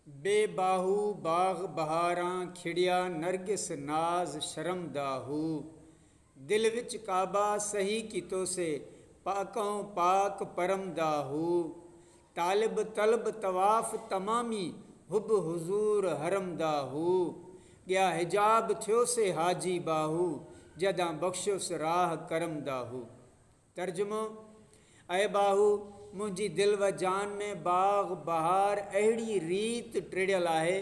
बेबाहू बाग बहारां खिड़िया नरगिस नाज शर्मदाहू। दिल विच काबा सही कीतो से पाकों पाक परमदाहू। तालिब तलब तवाफ तमामी हुब हुजूर हरमदाहू। गया हिजाब थियो से हाजी बाहू जदा बख्शुस राह करमदाहू। तर्जुमो, अय बाहू मुंहिंजी दिल व जान में बाग बहार अहिड़ी रीत टिड़ियल आहे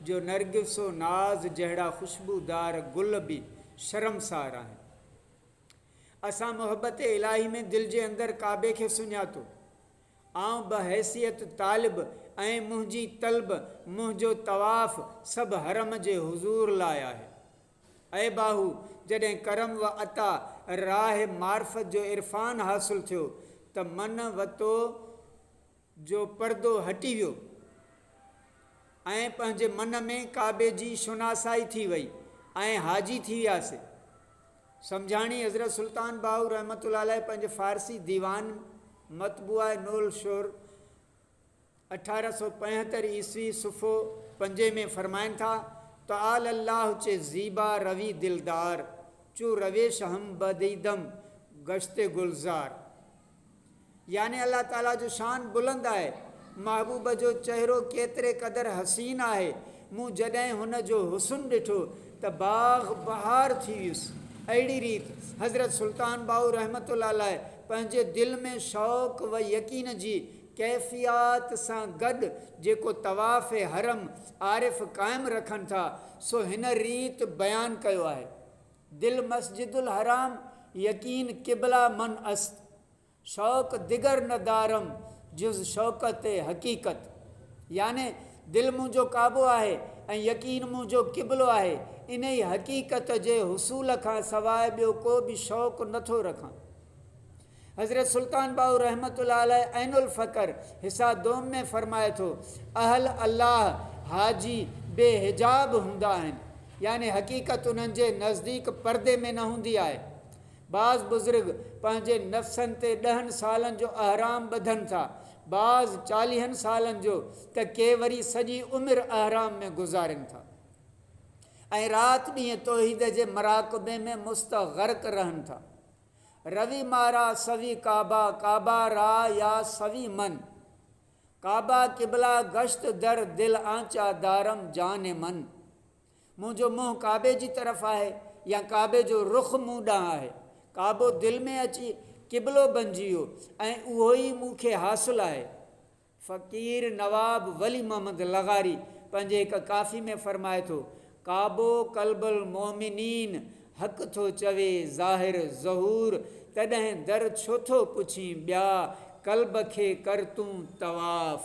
जो नरगिसो नाज़ जहिड़ा ख़ुशबूदार गुल बि शर्मसार आहिनि। असां मुहबत इलाही में दिल जे अंदरि काबे खे सुञातो। आउं बहैसियत तालिब ऐं मुंहिंजी तलब मुंहिंजो तवाफ़ सभु हरम जे हुज़ूर लाइ आहे। अय बाहू, जॾहिं करम व अता राह मार्फत जो इरफ़ान हासिलु थियो त मन वतो जो पर्दो हटी वियो ऐं पंहिंजे मन में काबे जी शुनासाई थी वई ऐं हाजी थी वियासीं। सम्झाणी हज़रत सुल्तान बाहू रहमतुल्लाह अलैह पंहिंजे फ़ारसी दीवान मतबूआ नूल शोर 1875 ईस्वी सुफ़ो 5 में फ़रमाइनि था त आल अल्लाह चे ज़ीबा रवी दिलदार चू रवेश हम बदीदम गश्ते गुलजार। यानी अल्लाह ताला जो शान बुलंद आहे, महबूब जो चहिरो केतिरे क़दुरु हसीन आहे। मूं जॾहिं हुन जो हुस्न ॾिठो त बाग़ बहार थी वियुसि। अहिड़ी रीति हज़रत सुल्तान बाहू रहमतुल्लाह अलैह पंहिंजे दिलि में शौक़ व यकीन जी कैफ़ियत सां गॾु जेको तवाफ़ हरम आरिफ़ क़ाइमु रखनि था सो हिन रीति बयानु कयो आहे। दिल मस्जिदुल हराम यकीन क़िबला मन अस्त शौक़ दिगर नदारम जुज़ शौक़त हक़ीक़त। याने दिल मुंहिंजो काबो आहे ऐं यकीन मुंहिंजो क़िबलो आहे। इन ई हक़ीक़त जे हुसूल खां सवाइ ॿियो को बि शौक़ु नथो रखां। हज़रत सुल्तान बाहू रहमतुल्लाह अलैह ऐनुल फ़क़र हिसा दोम में फ़रमाए थो, अहल अल्लाह हाजी बेहिजाब हूंदा आहिनि। यानी हक़ीक़त उन्हनि जे नज़दीक पर्दे में न हूंदी आहे। बाज़ बुज़ुर्ग पंहिंजे नफ़्सनि ते 10 सालनि जो अहराम ॿधनि था, बाज़ 40 सालनि जो, त के वरी सॼी उमिरि अहराम में गुज़ारनि था ऐं राति ॾींहुं तौहीद जे मराक़बे में मुस्तग़रक़ रहनि था। रवि मारा सवी काबा काबा रा या सवी मन काबा क़िबला गश्त दर दिल आंचा दारम जान मन। मुंहिंजो मुंहुं काबे जी तरफ़ आहे या काबे जो रुख़ मूं ॾांहुं आहे। काबो दिलि में अची क़िबलो बणिजी वियो ऐं उहो ई मूंखे हासिलु आहे। फ़क़ीर नवाब वली मोहम्मद लगारी पंहिंजे हिकु काफ़ी में फ़रमाए थो, काबो कल्बुल मोमिनीन हक़ थो चवे ज़ाहिर ज़हूर तॾहिं दर छो थो पुछी ॿिया कल्ब खे कर तूं तवाफ़।